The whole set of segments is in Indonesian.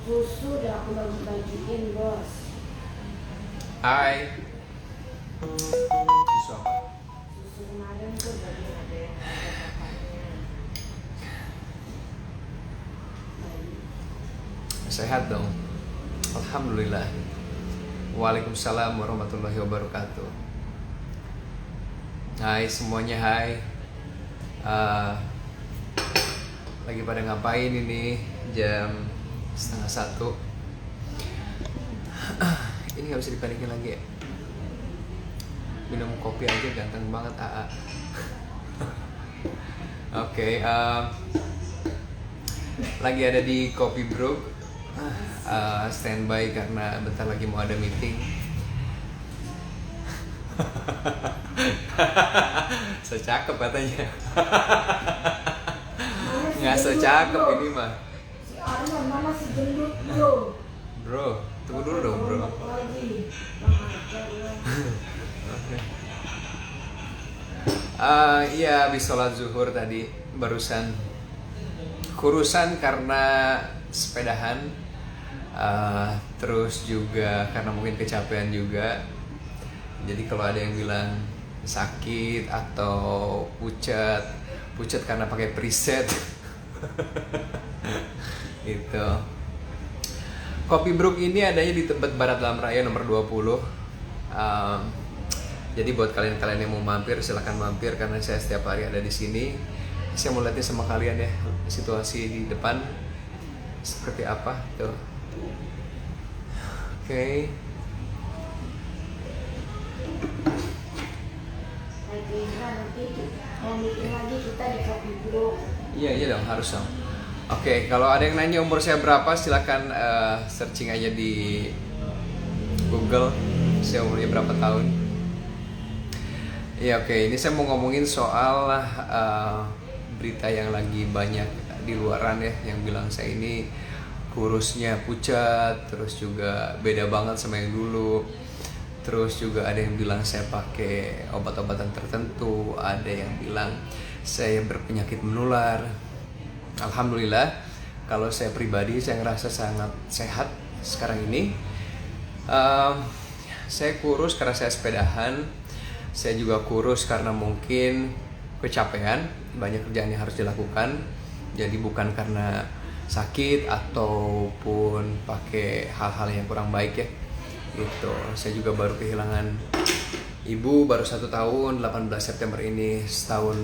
Susu udah aku bagi-bagiin, bos. Hai. Susu apa? Susu kemarin tuh bagi ada yang ada bapaknya. Sehat dong. Alhamdulillah. Waalaikumsalam warahmatullahi wabarakatuh. Hai semuanya, hai. Lagi pada ngapain ini? Jam 12:30. Ini nggak bisa dipanikin lagi ya? Minum kopi aja ganteng banget, AA. Oke, lagi ada di Kopi Bro. Standby karena bentar lagi mau ada meeting. Secakep katanya. Nggak secakep ini mah. Si Arman mana si gendut, bro? Bro, tunggu dulu dong, bro. Lagi. Iya, habis sholat zuhur tadi barusan kurusan karena sepedahan, terus juga karena mungkin kecapean juga. Jadi kalau ada yang bilang sakit atau pucat karena pakai preset gitu. Kopi Brook ini adanya di Tebet Barat Dalam Raya nomor 20. Jadi buat kalian-kalian yang mau mampir silahkan mampir karena saya setiap hari ada di sini. Saya mau lihatin sama kalian ya situasi di depan seperti apa tuh. Oke. Nanti mau meeting lagi kita di Kopi Bro. Iya dong, harus dong. Oke, kalau ada yang nanya umur saya berapa, silakan searching aja di Google. Saya umurnya berapa tahun. Iya, oke. Ini saya mau ngomongin soal berita yang lagi banyak di luaran ya, yang bilang saya ini kurusnya pucat, terus juga beda banget sama yang dulu. Terus juga ada yang bilang saya pakai obat-obatan tertentu, ada yang bilang saya berpenyakit menular. Alhamdulillah, kalau saya pribadi saya ngerasa sangat sehat sekarang ini. Saya kurus karena saya sepedahan. Saya juga kurus karena mungkin kecapean, banyak kerjaan yang harus dilakukan. Jadi bukan karena sakit ataupun pakai hal-hal yang kurang baik ya. Gitu. Saya juga baru kehilangan ibu baru 1 tahun, 18 September ini setahun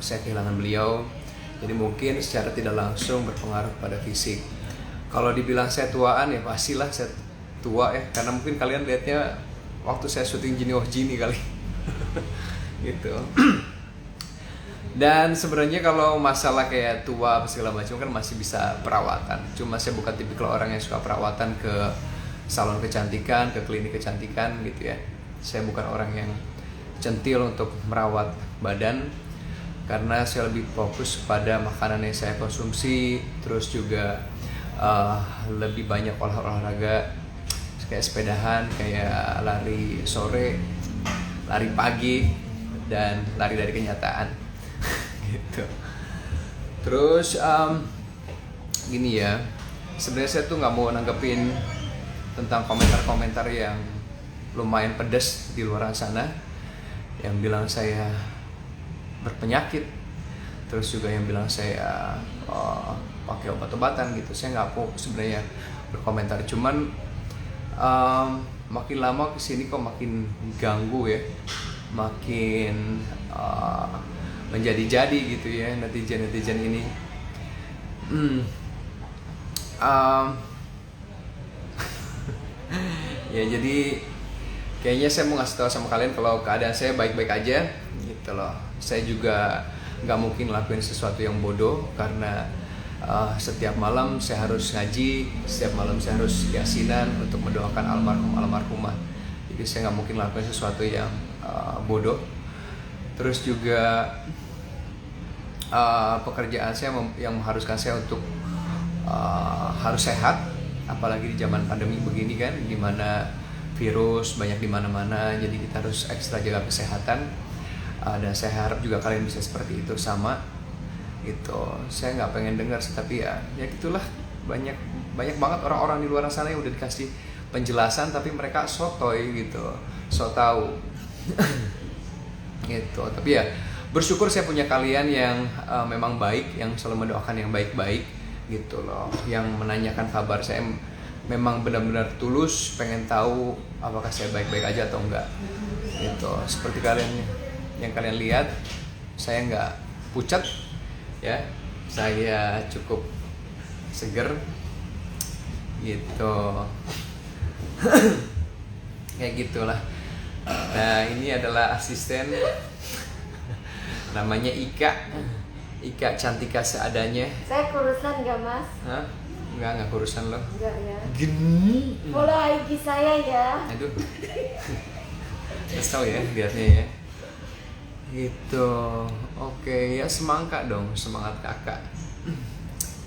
saya kehilangan beliau. Jadi mungkin secara tidak langsung berpengaruh pada fisik. Kalau dibilang saya tuaan ya pastilah saya tua ya, karena mungkin kalian lihatnya waktu saya syuting Genie Oh Genie kali. Gitu. Dan sebenarnya kalau masalah kayak tua segala macam kan masih bisa perawatan. Cuma saya bukan tipikal orang yang suka perawatan ke salon kecantikan, ke klinik kecantikan gitu ya. Saya bukan orang yang centil untuk merawat badan, karena saya lebih fokus pada makanan yang saya konsumsi, terus juga lebih banyak olahraga kayak sepedahan, kayak lari sore, lari pagi, dan lari dari kenyataan gitu. Terus gini ya, sebenarnya saya tuh nggak mau nanggepin tentang komentar-komentar yang lumayan pedas di luar sana, yang bilang saya berpenyakit, terus juga yang bilang saya pakai obat-obatan gitu. Saya nggak mau sebenarnya berkomentar, cuman makin lama kesini kok makin ganggu ya, makin menjadi-jadi gitu ya netizen ini. Ya jadi kayaknya saya mau ngasih tahu sama kalian kalau keadaan saya baik-baik aja gitu loh. Saya juga nggak mungkin lakuin sesuatu yang bodoh, karena setiap malam saya harus ngaji, setiap malam saya harus yasinan untuk mendoakan almarhumah. Jadi saya nggak mungkin lakuin sesuatu yang bodoh. Terus juga pekerjaan saya yang mengharuskan saya untuk harus sehat, apalagi di zaman pandemi begini kan, dimana virus banyak di mana-mana. Jadi kita harus ekstra jaga kesehatan. Dan saya harap juga kalian bisa seperti itu sama gitu. Saya nggak pengen dengar sih, tapi ya gitulah, banyak banget orang-orang di luar sana yang udah dikasih penjelasan tapi mereka sotoy gitu, so tahu. Gitu. Tapi ya bersyukur saya punya kalian yang memang baik, yang selalu mendoakan yang baik-baik gitu loh, yang menanyakan kabar saya, memang benar-benar tulus pengen tahu apakah saya baik-baik aja atau enggak gitu. Seperti kalian yang kalian lihat, saya nggak pucat ya, saya cukup seger gitu. Kayak gitulah. Nah, ini adalah asisten namanya Ika Cantika seadanya. Saya kurusan nggak mas? Hah? Enggak kurusan loh. Enggak ya. Gini. Follow IG saya ya. Aduh. Kesel ya lihatnya ya. Gitu. Oke, ya semangka dong, semangat kakak.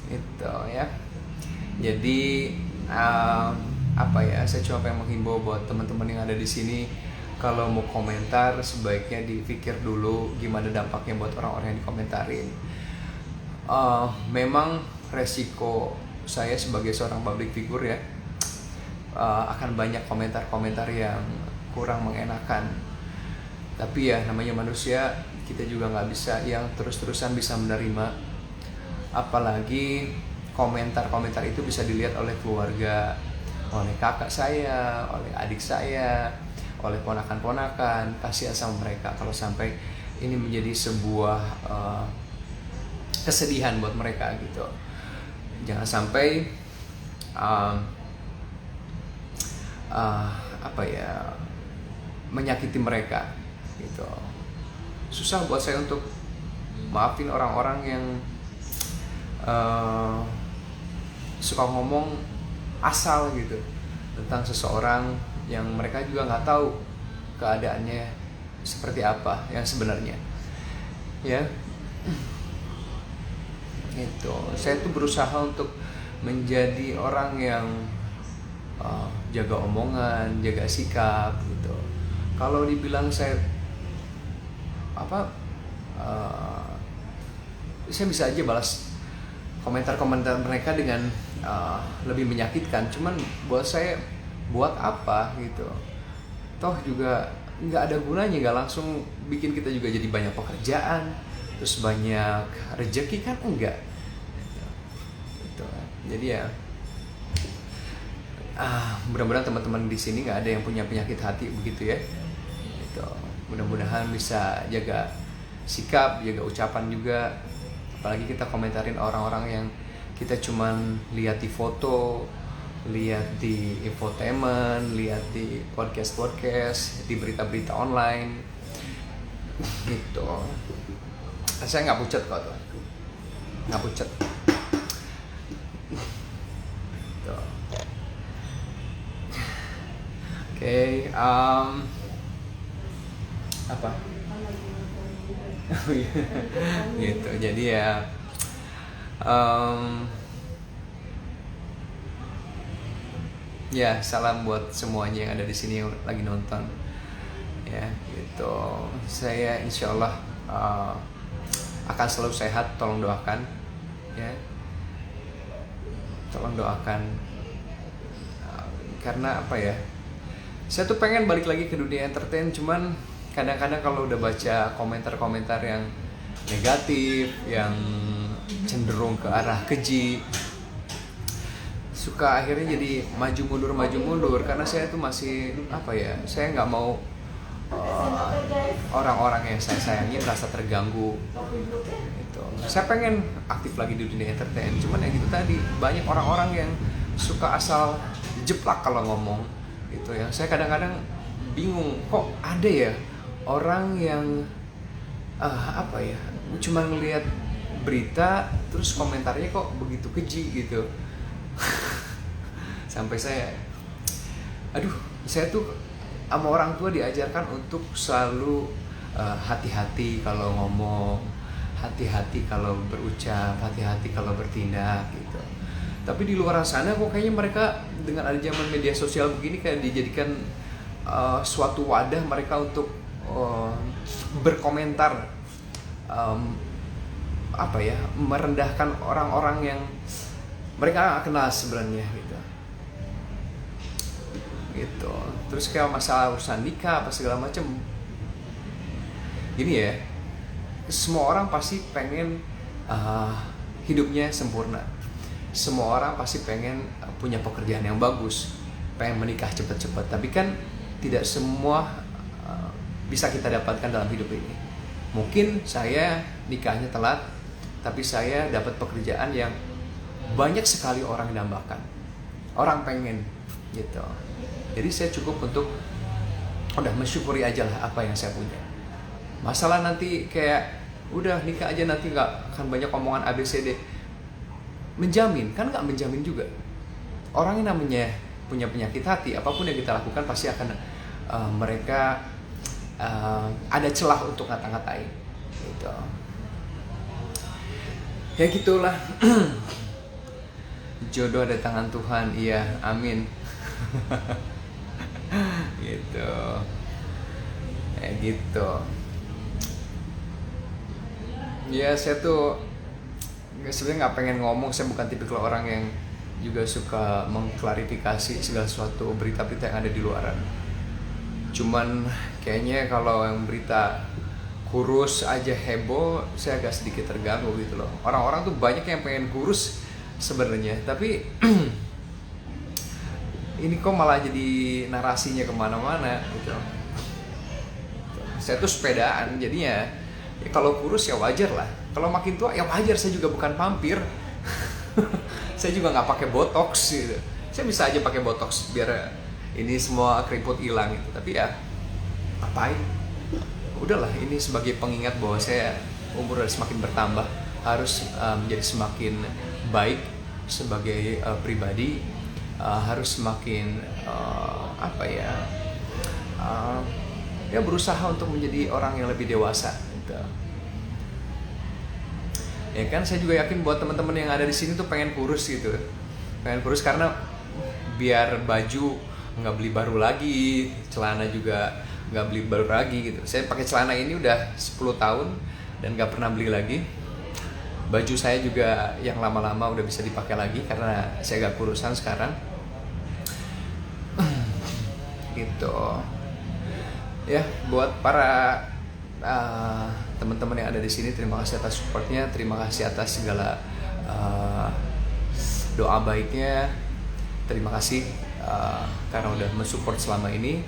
Itu ya. Jadi apa ya? Saya cuma pengen menghimbau buat teman-teman yang ada di sini, kalau mau komentar sebaiknya dipikir dulu gimana dampaknya buat orang-orang yang dikomentarin. Memang resiko saya sebagai seorang public figure ya, akan banyak komentar-komentar yang kurang mengenakan. Tapi ya namanya manusia, kita juga nggak bisa yang terus-terusan bisa menerima. Apalagi komentar-komentar itu bisa dilihat oleh keluarga, oleh kakak saya, oleh adik saya, oleh ponakan-ponakan. Kasihan sama mereka kalau sampai ini menjadi sebuah kesedihan buat mereka gitu. Jangan sampai menyakiti mereka gitu. Susah buat saya untuk maafin orang-orang yang suka ngomong asal gitu tentang seseorang yang mereka juga nggak tahu keadaannya seperti apa yang sebenarnya ya. Itu saya tuh berusaha untuk menjadi orang yang jaga omongan, jaga sikap gitu. Kalau dibilang saya saya bisa aja balas komentar-komentar mereka dengan lebih menyakitkan, cuman buat saya buat apa gitu, toh juga nggak ada gunanya, nggak langsung bikin kita juga jadi banyak pekerjaan terus banyak rezeki kan, enggak gitu. Jadi ya mudah-mudahan teman-teman di sini nggak ada yang punya penyakit hati begitu ya gitu. Mudah-mudahan bisa jaga sikap, jaga ucapan juga. Apalagi kita komentarin orang-orang yang kita cuman lihat di foto, lihat di infotainment, lihat di podcast-podcast, di berita-berita online gitu. Saya nggak pucat kok tuh, nggak pucat gitu. Oke, apa? Gitu. Jadi ya ya salam buat semuanya yang ada di sini yang lagi nonton ya gitu. Saya insyaallah akan selalu sehat, tolong doakan ya, tolong doakan. Karena apa ya, saya tuh pengen balik lagi ke dunia entertain, cuman kadang-kadang kalau udah baca komentar-komentar yang negatif, yang cenderung ke arah keji, suka akhirnya jadi maju mundur karena saya tuh masih apa ya, saya nggak mau orang-orang yang saya sayangi merasa terganggu gitu. Saya pengen aktif lagi di dunia entertain, cuman yang gitu tadi, banyak orang-orang yang suka asal jeplak kalau ngomong gitu. Yang saya kadang-kadang bingung, kok ada ya orang yang apa ya, cuma ngelihat berita terus komentarnya kok begitu keji gitu. Sampai saya tuh sama orang tua diajarkan untuk selalu hati-hati kalau ngomong, hati-hati kalau berucap, hati-hati kalau bertindak gitu. Tapi di luar sana kok kayaknya mereka dengan ada zaman media sosial begini kayak dijadikan suatu wadah mereka untuk berkomentar, merendahkan orang-orang yang mereka gak kenal sebenarnya gitu. Terus kayak masalah urusan nikah apa segala macem gini ya, semua orang pasti pengen hidupnya sempurna, semua orang pasti pengen punya pekerjaan yang bagus, pengen menikah cepat-cepat, tapi kan tidak semua bisa kita dapatkan dalam hidup ini. Mungkin saya nikahnya telat, tapi saya dapat pekerjaan yang banyak sekali orang dambakan, orang pengen gitu. Jadi saya cukup untuk udah mensyukuri aja lah apa yang saya punya. Masalah nanti kayak udah nikah aja nanti nggak akan banyak omongan ABCD, menjamin kan? Nggak menjamin juga. Orang yang namanya punya penyakit hati, apapun yang kita lakukan pasti akan mereka ada celah untuk ngata-ngatain gitu. Ya gitulah. Jodoh ada tangan Tuhan, iya, amin. Gitu. Gitu. Ya saya tuh sebenarnya nggak pengen ngomong, saya bukan tipikal orang yang juga suka mengklarifikasi segala sesuatu berita-berita yang ada di luaran. Cuman kayaknya kalau yang berita kurus aja heboh, saya agak sedikit terganggu gitu loh. Orang-orang tuh banyak yang pengen kurus sebenarnya, tapi ini kok malah jadi narasinya kemana-mana gitu. Saya tuh sepedaan, jadinya ya kalau kurus ya wajar lah. Kalau makin tua ya wajar, saya juga bukan vampir. Saya juga nggak pakai botox gitu. Saya bisa aja pakai botox biar ini semua keriput hilang gitu. Tapi ya ngapain? Udahlah, ini sebagai pengingat bahwa saya umur harus semakin bertambah, harus menjadi semakin baik sebagai pribadi, harus semakin ya berusaha untuk menjadi orang yang lebih dewasa gitu. Ya kan, saya juga yakin buat teman-teman yang ada di sini tuh pengen kurus gitu, pengen kurus karena biar baju nggak beli baru lagi, celana juga nggak beli baru lagi gitu. Saya pakai celana ini udah 10 tahun dan nggak pernah beli lagi. Baju saya juga yang lama-lama udah bisa dipakai lagi karena saya agak kurusan sekarang. Gitu. Ya, buat para teman-teman yang ada di sini, terima kasih atas supportnya, terima kasih atas segala doa baiknya, terima kasih karena udah mensupport selama ini.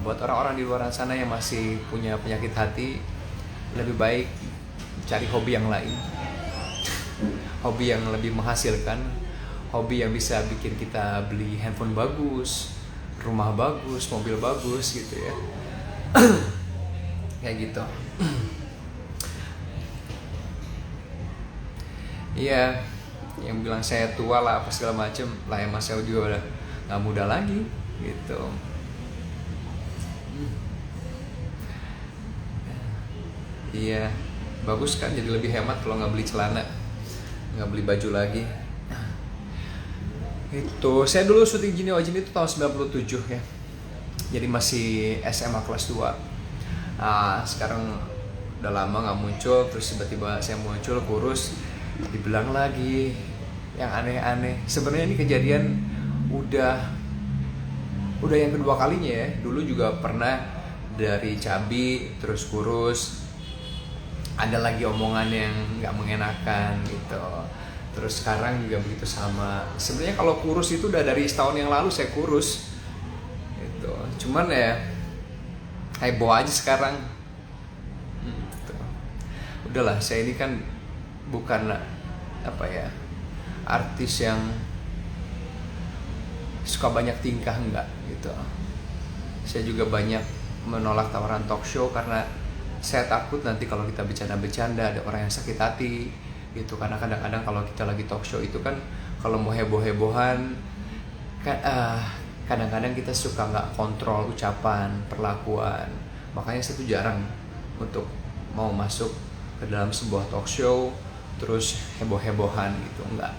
Buat orang-orang di luar sana yang masih punya penyakit hati, lebih baik cari hobi yang lain, hobi yang lebih menghasilkan, hobi yang bisa bikin kita beli handphone bagus, rumah bagus, mobil bagus gitu ya. Kayak gitu. Iya, yang bilang saya tua lah apa segala macem lah, ya mas, saya juga udah nggak muda lagi gitu. Iya, bagus kan, jadi lebih hemat kalau nggak beli celana, nggak beli baju lagi. Itu saya dulu syuting Jini Ojin itu tahun 97 ya, jadi masih SMA kelas 2. Sekarang udah lama nggak muncul, terus tiba-tiba saya muncul kurus, dibilang lagi yang aneh-aneh. Sebenarnya ini kejadian udah yang kedua kalinya ya. Dulu juga pernah dari cabi terus kurus, ada lagi omongan yang nggak mengenakan gitu. Terus sekarang juga begitu sama. Sebenarnya kalau kurus itu udah dari setahun yang lalu saya kurus gitu. Cuman ya heboh aja sekarang gitu. Udahlah, saya ini kan bukan artis yang suka banyak tingkah, enggak gitu. Saya juga banyak menolak tawaran talk show karena saya takut nanti kalau kita bercanda-bercanda ada orang yang sakit hati gitu. Karena kadang-kadang kalau kita lagi talk show itu kan kalau mau heboh-hebohan kadang-kadang kita suka nggak kontrol ucapan, perlakuan. Makanya saya tuh jarang untuk mau masuk ke dalam sebuah talk show terus heboh-hebohan gitu, enggak.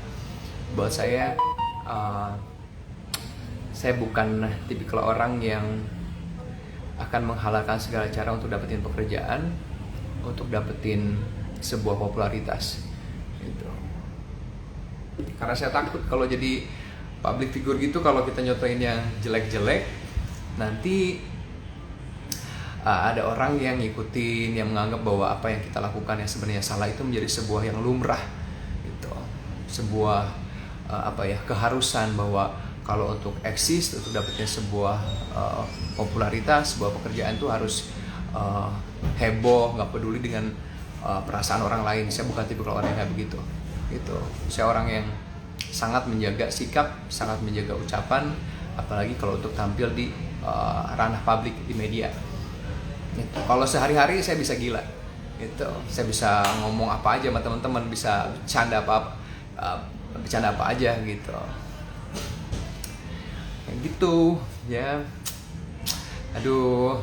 Buat saya bukan tipikal orang yang akan menghalalkan segala cara untuk dapetin pekerjaan, untuk dapetin sebuah popularitas gitu. Karena saya takut kalau jadi public figure gitu, kalau kita nyotoin yang jelek-jelek, nanti ada orang yang ngikutin, yang menganggap bahwa apa yang kita lakukan yang sebenarnya salah itu menjadi sebuah yang lumrah gitu, sebuah keharusan bahwa kalau untuk eksis, untuk dapetin sebuah popularitas, sebuah pekerjaan itu harus heboh, nggak peduli dengan perasaan orang lain. Saya bukan tipe orang yang kayak begitu gitu. Saya orang yang sangat menjaga sikap, sangat menjaga ucapan, apalagi kalau untuk tampil di ranah publik, di media gitu. Kalau sehari-hari saya bisa gila gitu, saya bisa ngomong apa aja sama teman-teman, bisa bercanda apa aja gitu. Kayak gitu ya. Aduh.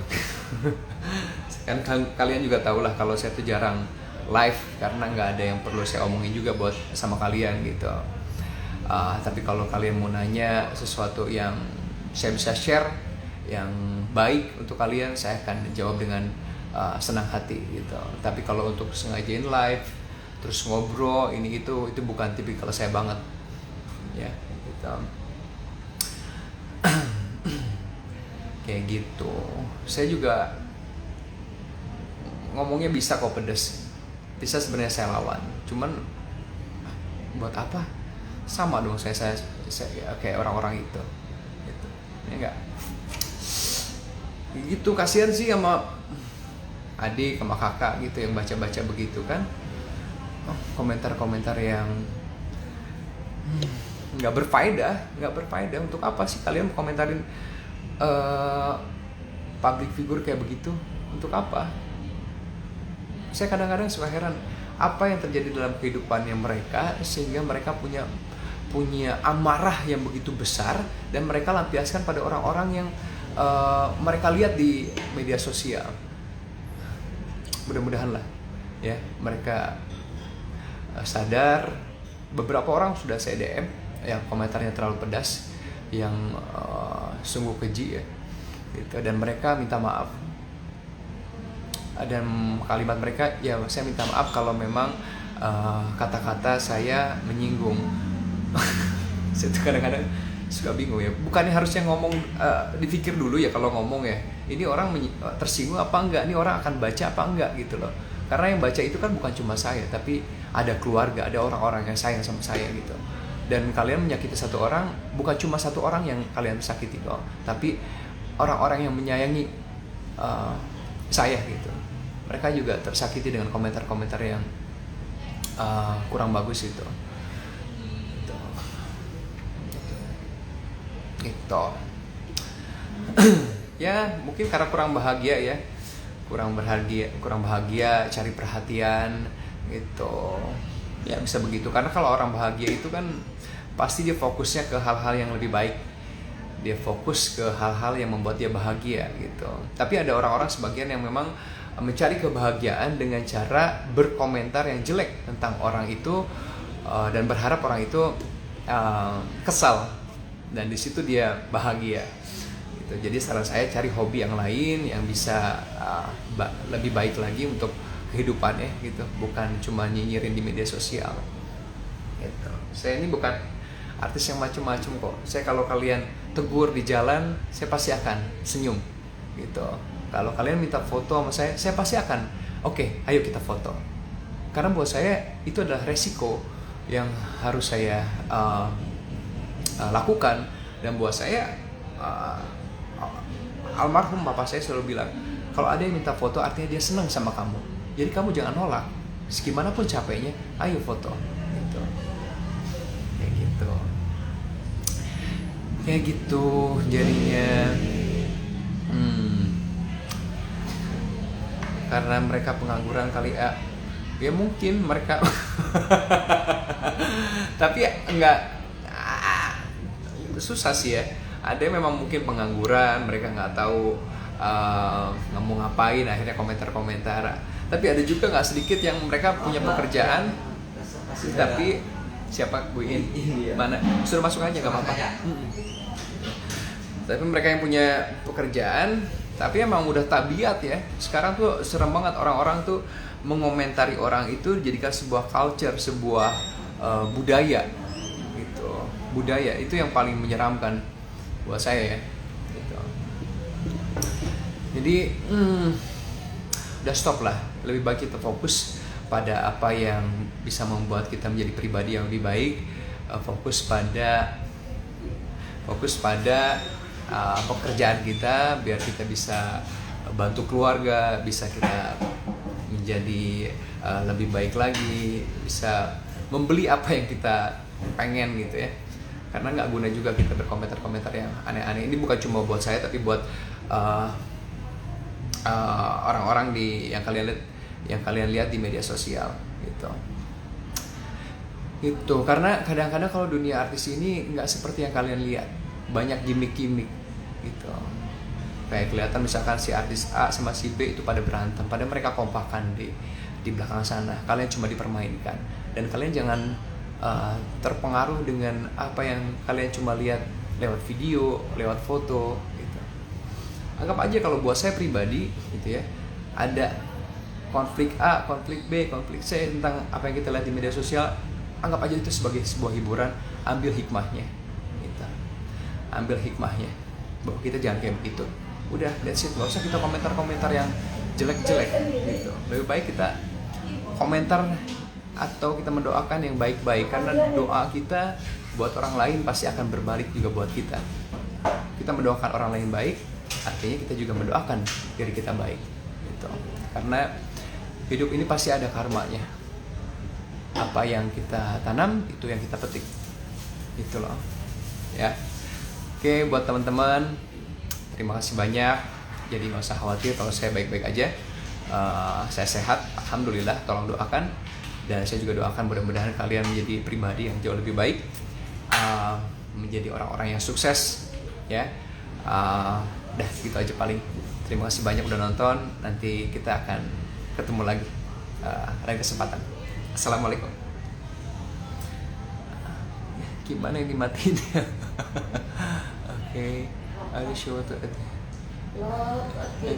Kan kalian juga tahu lah kalau saya tuh jarang live karena nggak ada yang perlu saya omongin juga buat sama kalian gitu. Tapi kalau kalian mau nanya sesuatu yang saya bisa share, yang baik untuk kalian, saya akan jawab dengan senang hati gitu. Tapi kalau untuk sengajain live terus ngobrol ini itu bukan tipikal saya banget ya gitu. Kayak gitu. Saya juga ngomongnya bisa kok pedes, bisa sebenarnya saya lawan, cuman buat apa? Sama dong saya kayak orang-orang itu gitu. Ya enggak gitu, kasihan sih sama adik sama kakak gitu yang baca-baca begitu kan, komentar-komentar yang nggak berfaedah. Untuk apa sih kalian komentarin public figure kayak begitu? Untuk apa? Saya kadang-kadang suka heran apa yang terjadi dalam kehidupannya mereka sehingga mereka punya amarah yang begitu besar dan mereka lampiaskan pada orang-orang yang mereka lihat di media sosial. Mudah-mudahan lah ya mereka sadar. Beberapa orang sudah saya DM yang komentarnya terlalu pedas, yang sungguh keji ya gitu, dan mereka minta maaf. Dan kalimat mereka, ya saya minta maaf kalau memang kata-kata saya menyinggung. Saya tuh kadang-kadang suka bingung ya, bukannya harusnya ngomong dipikir dulu ya kalau ngomong ya, ini orang tersinggung apa enggak, ini orang akan baca apa enggak gitu loh. Karena yang baca itu kan bukan cuma saya, tapi ada keluarga, ada orang-orang yang sayang sama saya gitu. Dan kalian menyakiti satu orang, bukan cuma satu orang yang kalian sakiti doang, tapi orang-orang yang menyayangi saya gitu. Mereka juga tersakiti dengan komentar-komentar yang kurang bagus itu. Gitu. Ya mungkin karena kurang bahagia, cari perhatian gitu. Ya bisa begitu, karena kalau orang bahagia itu kan pasti dia fokusnya ke hal-hal yang lebih baik. Dia fokus ke hal-hal yang membuat dia bahagia gitu. Tapi ada orang-orang sebagian yang memang mencari kebahagiaan dengan cara berkomentar yang jelek tentang orang itu dan berharap orang itu kesal, dan di situ dia bahagia gitu. Jadi saran saya cari hobi yang lain yang bisa lebih baik lagi untuk kehidupannya gitu, bukan cuma nyinyirin di media sosial gitu. Saya ini bukan artis yang macam-macam kok. Saya kalau kalian tegur di jalan, saya pasti akan senyum gitu. Kalau kalian minta foto sama saya pasti akan oke, ayo kita foto. Karena buat saya itu adalah resiko yang harus saya lakukan. Dan buat saya almarhum bapak saya selalu bilang, kalau ada yang minta foto artinya dia senang sama kamu. Jadi kamu jangan nolak, segimanapun capeknya, ayo foto gitu. Kayak gitu jadinya. Karena mereka pengangguran kali ya mungkin mereka tapi enggak, susah sih ya. Ada yang memang mungkin pengangguran, mereka nggak tahu mau ngapain, akhirnya komentar-komentar. Tapi ada juga nggak sedikit yang mereka punya pekerjaan, tapi siapa Bu In? Mana? Suruh masuk aja nggak apa-apa. Tapi mereka yang punya pekerjaan Tapi emang udah tabiat ya. Sekarang tuh serem banget, orang-orang tuh mengomentari orang itu dijadikan sebuah culture, sebuah budaya gitu. Budaya itu yang paling menyeramkan buat saya ya gitu. Jadi udah stop lah. Lebih baik kita fokus pada apa yang bisa membuat kita menjadi pribadi yang lebih baik. Fokus pada pekerjaan kita, biar kita bisa bantu keluarga, bisa kita menjadi lebih baik lagi, bisa membeli apa yang kita pengen gitu ya. Karena nggak guna juga kita berkomentar-komentar yang aneh-aneh. Ini bukan cuma buat saya, tapi buat orang-orang yang kalian lihat di media sosial gitu. Itu karena kadang-kadang kalau dunia artis ini nggak seperti yang kalian lihat, banyak gimmick-gimmick gitu. Kayak kelihatan misalkan si artis A sama si B itu pada berantem, pada mereka kompakan di belakang sana. Kalian cuma dipermainkan, dan kalian jangan terpengaruh dengan apa yang kalian cuma lihat lewat video, lewat foto gitu. Anggap aja kalau buat saya pribadi gitu ya, ada konflik A, konflik B, konflik C tentang apa yang kita lihat di media sosial, anggap aja itu sebagai sebuah hiburan. Ambil hikmahnya gitu. Ambil hikmahnya bahwa kita jangan kayak begitu. Udah, that's it. Gak usah kita komentar-komentar yang jelek-jelek gitu. Lebih baik kita komentar atau kita mendoakan yang baik-baik, karena doa kita buat orang lain pasti akan berbalik juga buat kita. Kita mendoakan orang lain baik, artinya kita juga mendoakan diri kita baik gitu. Karena hidup ini pasti ada karmanya. Apa yang kita tanam itu yang kita petik. Itu loh. Ya. Oke, buat teman-teman, terima kasih banyak. Jadi nggak usah khawatir kalau saya baik-baik aja. Saya sehat, alhamdulillah. Tolong doakan. Dan saya juga doakan mudah-mudahan kalian menjadi pribadi yang jauh lebih baik, menjadi orang-orang yang sukses. Ya. Dah gitu aja paling. Terima kasih banyak udah nonton. Nanti kita akan ketemu lagi lain kesempatan. Assalamualaikum. Gimana yang dimatiin ya? Oke, ada show tuh. Lo, oke,